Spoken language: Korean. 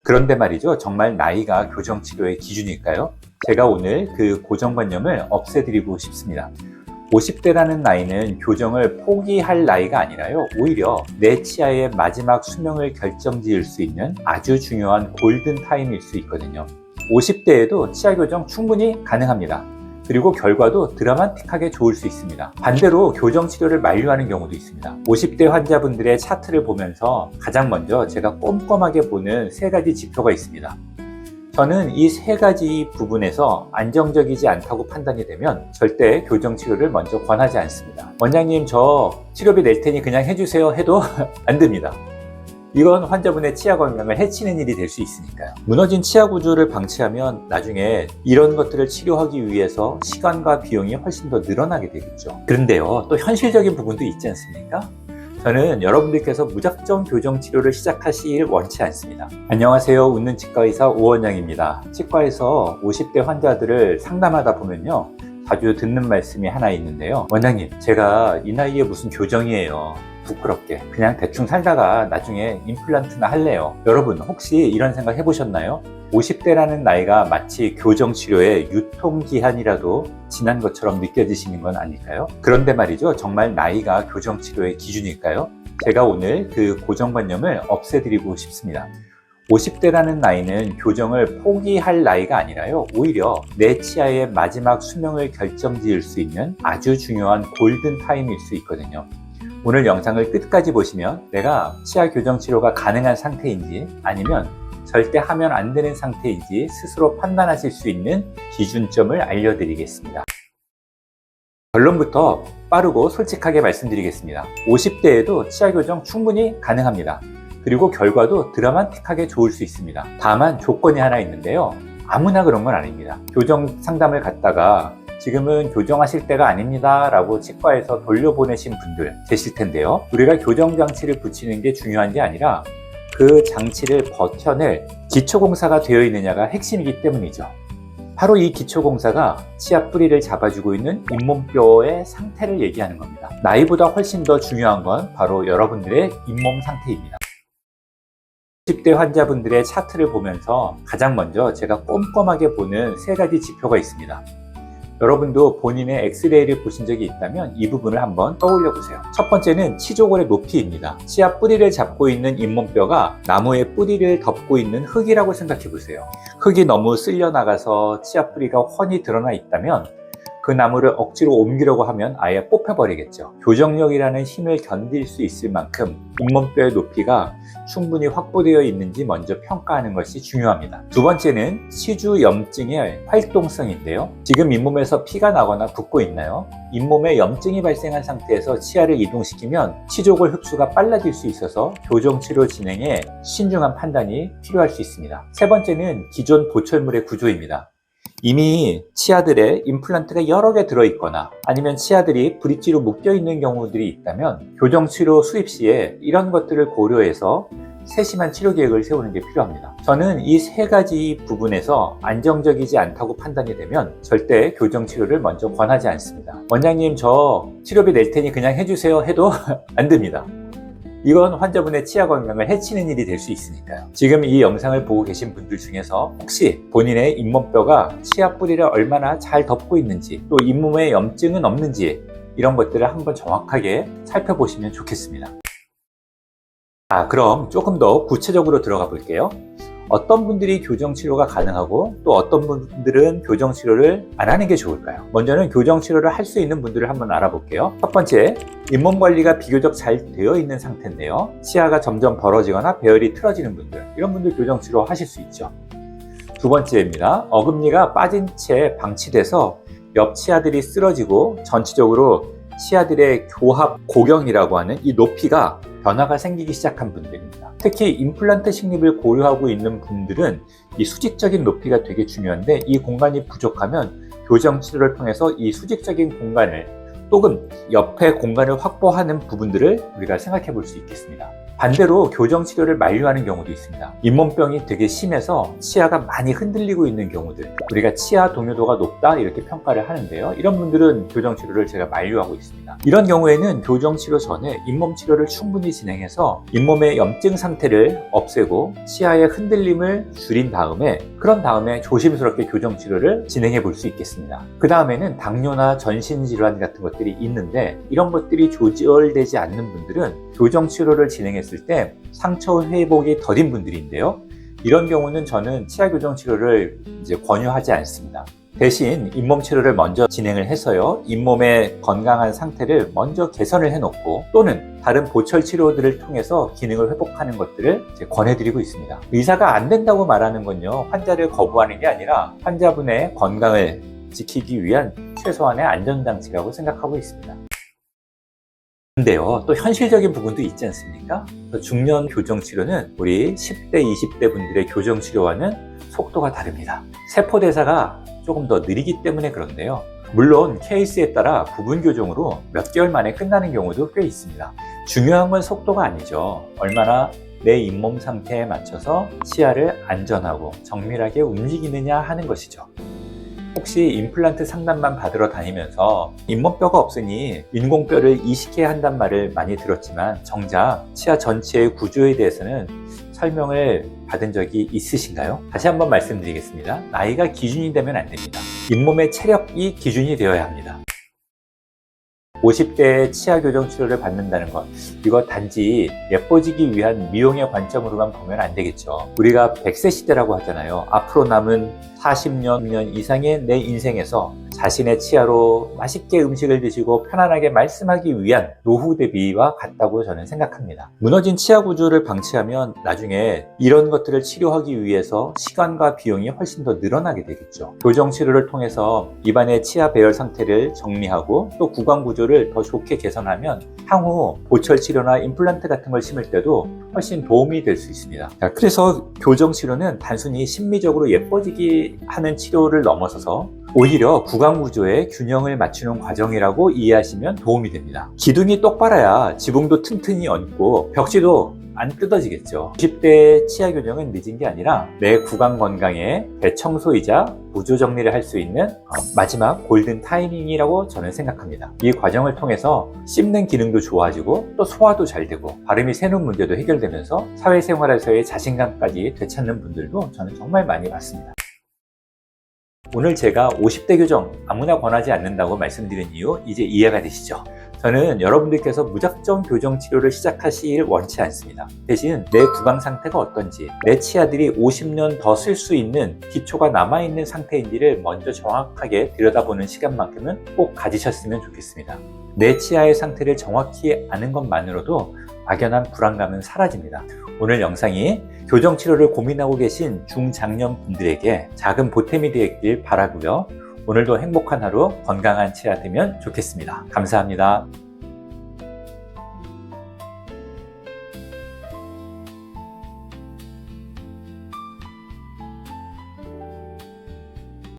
그런데 말이죠. 정말 나이가 교정치료의 기준일까요? 제가 오늘 그 고정관념을 없애드리고 싶습니다. 50대라는 나이는 교정을 포기할 나이가 아니라요. 오히려 내 치아의 마지막 수명을 결정지을 수 있는 아주 중요한 골든타임일 수 있거든요. 50대에도 치아 교정 충분히 가능합니다. 그리고 결과도 드라마틱하게 좋을 수 있습니다. 반대로 교정 치료를 만류하는 경우도 있습니다. 50대 환자분들의 차트를 보면서 가장 먼저 제가 꼼꼼하게 보는 세 가지 지표가 있습니다. 저는 이 세 가지 부분에서 안정적이지 않다고 판단이 되면 절대 교정 치료를 먼저 권하지 않습니다. 원장님, 저 치료비 낼 테니 그냥 해주세요 해도 안 됩니다. 이건 환자분의 치아 건강을 해치는 일이 될 수 있으니까요. 무너진 치아 구조를 방치하면 나중에 이런 것들을 치료하기 위해서 시간과 비용이 훨씬 더 늘어나게 되겠죠. 그런데요, 또 현실적인 부분도 있지 않습니까? 저는 여러분들께서 무작정 교정 치료를 시작하시길 원치 않습니다. 안녕하세요. 웃는 치과의사 오원영입니다. 치과에서 50대 환자들을 상담하다 보면요, 자주 듣는 말씀이 하나 있는데요. 원장님, 제가 이 나이에 무슨 교정이에요. 부끄럽게 그냥 대충 살다가 나중에 임플란트나 할래요. 여러분, 혹시 이런 생각 해보셨나요? 50대라는 나이가 마치 교정치료의 유통기한이라도 지난 것처럼 느껴지시는 건 아닐까요? 그런데 말이죠. 정말 나이가 교정치료의 기준일까요? 제가 오늘 그 고정관념을 없애드리고 싶습니다. 50대라는 나이는 교정을 포기할 나이가 아니라요. 오히려 내 치아의 마지막 수명을 결정지을 수 있는 아주 중요한 골든타임일 수 있거든요. 오늘 영상을 끝까지 보시면 내가 치아 교정 치료가 가능한 상태인지 아니면 절대 하면 안 되는 상태인지 스스로 판단하실 수 있는 기준점을 알려드리겠습니다. 결론부터 빠르고 솔직하게 말씀드리겠습니다. 50대에도 치아 교정 충분히 가능합니다. 그리고 결과도 드라마틱하게 좋을 수 있습니다. 다만 조건이 하나 있는데요. 아무나 그런 건 아닙니다. 교정 상담을 갖다가 지금은 교정하실 때가 아닙니다 라고 치과에서 돌려보내신 분들 계실 텐데요. 우리가 교정 장치를 붙이는 게 중요한 게 아니라 그 장치를 버텨낼 기초공사가 되어 있느냐가 핵심이기 때문이죠. 바로 이 기초공사가 치아 뿌리를 잡아주고 있는 잇몸뼈의 상태를 얘기하는 겁니다. 나이보다 훨씬 더 중요한 건 바로 여러분들의 잇몸 상태입니다. 10대 환자분들의 차트를 보면서 가장 먼저 제가 꼼꼼하게 보는 세 가지 지표가 있습니다. 여러분도 본인의 엑스레이를 보신 적이 있다면 이 부분을 한번 떠올려 보세요. 첫 번째는 치조골의 높이입니다. 치아 뿌리를 잡고 있는 잇몸뼈가 나무의 뿌리를 덮고 있는 흙이라고 생각해 보세요. 흙이 너무 쓸려 나가서 치아 뿌리가 훤히 드러나 있다면 그 나무를 억지로 옮기려고 하면 아예 뽑혀버리겠죠. 교정력이라는 힘을 견딜 수 있을 만큼 잇몸뼈의 높이가 충분히 확보되어 있는지 먼저 평가하는 것이 중요합니다. 두 번째는 치주 염증의 활동성인데요. 지금 잇몸에서 피가 나거나 붓고 있나요? 잇몸에 염증이 발생한 상태에서 치아를 이동시키면 치조골 흡수가 빨라질 수 있어서 교정치료 진행에 신중한 판단이 필요할 수 있습니다. 세 번째는 기존 보철물의 구조입니다. 이미 치아들에 임플란트가 여러 개 들어있거나 아니면 치아들이 브릿지로 묶여있는 경우들이 있다면 교정치료 수입 시에 이런 것들을 고려해서 세심한 치료 계획을 세우는 게 필요합니다. 저는 이 세 가지 부분에서 안정적이지 않다고 판단이 되면 절대 교정치료를 먼저 권하지 않습니다. 원장님, 저 치료비 낼 테니 그냥 해주세요 해도 안 됩니다. 이건 환자분의 치아 건강을 해치는 일이 될 수 있으니까요. 지금 이 영상을 보고 계신 분들 중에서 혹시 본인의 잇몸뼈가 치아 뿌리를 얼마나 잘 덮고 있는지 또 잇몸에 염증은 없는지 이런 것들을 한번 정확하게 살펴보시면 좋겠습니다. 그럼 조금 더 구체적으로 들어가 볼게요. 어떤 분들이 교정치료가 가능하고 또 어떤 분들은 교정치료를 안 하는 게 좋을까요? 먼저는 교정치료를 할 수 있는 분들을 한번 알아볼게요. 첫 번째, 잇몸 관리가 비교적 잘 되어 있는 상태인데요. 치아가 점점 벌어지거나 배열이 틀어지는 분들, 이런 분들 교정치료 하실 수 있죠. 두 번째입니다. 어금니가 빠진 채 방치돼서 옆 치아들이 쓰러지고 전체적으로 치아들의 교합 고경이라고 하는 이 높이가 변화가 생기기 시작한 분들입니다. 특히 임플란트 식립을 고려하고 있는 분들은 이 수직적인 높이가 되게 중요한데 이 공간이 부족하면 교정 치료를 통해서 이 수직적인 공간을 또는 옆에 공간을 확보하는 부분들을 우리가 생각해 볼 수 있겠습니다. 반대로 교정치료를 만류하는 경우도 있습니다. 잇몸병이 되게 심해서 치아가 많이 흔들리고 있는 경우들, 우리가 치아 동요도가 높다 이렇게 평가를 하는데요. 이런 분들은 교정치료를 제가 만류하고 있습니다. 이런 경우에는 교정치료 전에 잇몸치료를 충분히 진행해서 잇몸의 염증 상태를 없애고 치아의 흔들림을 줄인 다음에 그런 다음에 조심스럽게 교정치료를 진행해 볼 수 있겠습니다. 그 다음에는 당뇨나 전신질환 같은 것들이 있는데 이런 것들이 조절되지 않는 분들은 교정치료를 진행했을 때 상처 회복이 더딘 분들인데요. 이런 경우는 저는 치아 교정 치료를 권유하지 않습니다. 대신 잇몸 치료를 먼저 진행을 해서요. 잇몸의 건강한 상태를 먼저 개선을 해놓고 또는 다른 보철 치료들을 통해서 기능을 회복하는 것들을 권해드리고 있습니다. 의사가 안 된다고 말하는 건요. 환자를 거부하는 게 아니라 환자분의 건강을 지키기 위한 최소한의 안전장치라고 생각하고 있습니다. 근데요, 또 현실적인 부분도 있지 않습니까? 중년 교정치료는 우리 10대, 20대 분들의 교정치료와는 속도가 다릅니다. 세포대사가 조금 더 느리기 때문에 그런데요. 물론 케이스에 따라 부분 교정으로 몇 개월 만에 끝나는 경우도 꽤 있습니다. 중요한 건 속도가 아니죠. 얼마나 내 잇몸 상태에 맞춰서 치아를 안전하고 정밀하게 움직이느냐 하는 것이죠. 혹시 임플란트 상담만 받으러 다니면서 잇몸뼈가 없으니 인공뼈를 이식해야 한단 말을 많이 들었지만 정작 치아 전체의 구조에 대해서는 설명을 받은 적이 있으신가요? 다시 한번 말씀드리겠습니다. 나이가 기준이 되면 안 됩니다. 잇몸의 체력이 기준이 되어야 합니다. 50대에 치아 교정 치료를 받는다는 것, 이거 단지 예뻐지기 위한 미용의 관점으로만 보면 안 되겠죠. 우리가 100세 시대라고 하잖아요. 앞으로 남은 40년 이상의 내 인생에서 자신의 치아로 맛있게 음식을 드시고 편안하게 말씀하기 위한 노후 대비와 같다고 저는 생각합니다. 무너진 치아 구조를 방치하면 나중에 이런 것들을 치료하기 위해서 시간과 비용이 훨씬 더 늘어나게 되겠죠. 교정 치료를 통해서 입안의 치아 배열 상태를 정리하고 또 구강 구조를 더 좋게 개선하면 향후 보철 치료나 임플란트 같은 걸 심을 때도 훨씬 도움이 될 수 있습니다. 그래서 교정 치료는 단순히 심미적으로 예뻐지기 하는 치료를 넘어서서 오히려 구강 구조의 균형을 맞추는 과정이라고 이해하시면 도움이 됩니다. 기둥이 똑바라야 지붕도 튼튼히 얹고 벽지도 안 뜯어지겠죠. 90대 치아 교정은 늦은 게 아니라 내 구강 건강의 대청소이자 구조 정리를 할 수 있는 마지막 골든 타이밍이라고 저는 생각합니다. 이 과정을 통해서 씹는 기능도 좋아지고 또 소화도 잘 되고 발음이 새는 문제도 해결되면서 사회생활에서의 자신감까지 되찾는 분들도 저는 정말 많이 봤습니다. 오늘 제가 50대 교정 아무나 권하지 않는다고 말씀드린 이유 이제 이해가 되시죠? 저는 여러분들께서 무작정 교정 치료를 시작하시길 원치 않습니다. 대신 내 구강 상태가 어떤지, 내 치아들이 50년 더 쓸 수 있는 기초가 남아있는 상태인지를 먼저 정확하게 들여다보는 시간만큼은 꼭 가지셨으면 좋겠습니다. 내 치아의 상태를 정확히 아는 것만으로도 막연한 불안감은 사라집니다. 오늘 영상이 교정치료를 고민하고 계신 중장년 분들에게 작은 보탬이 되길 바라고요. 오늘도 행복한 하루, 건강한 치아 되면 좋겠습니다. 감사합니다.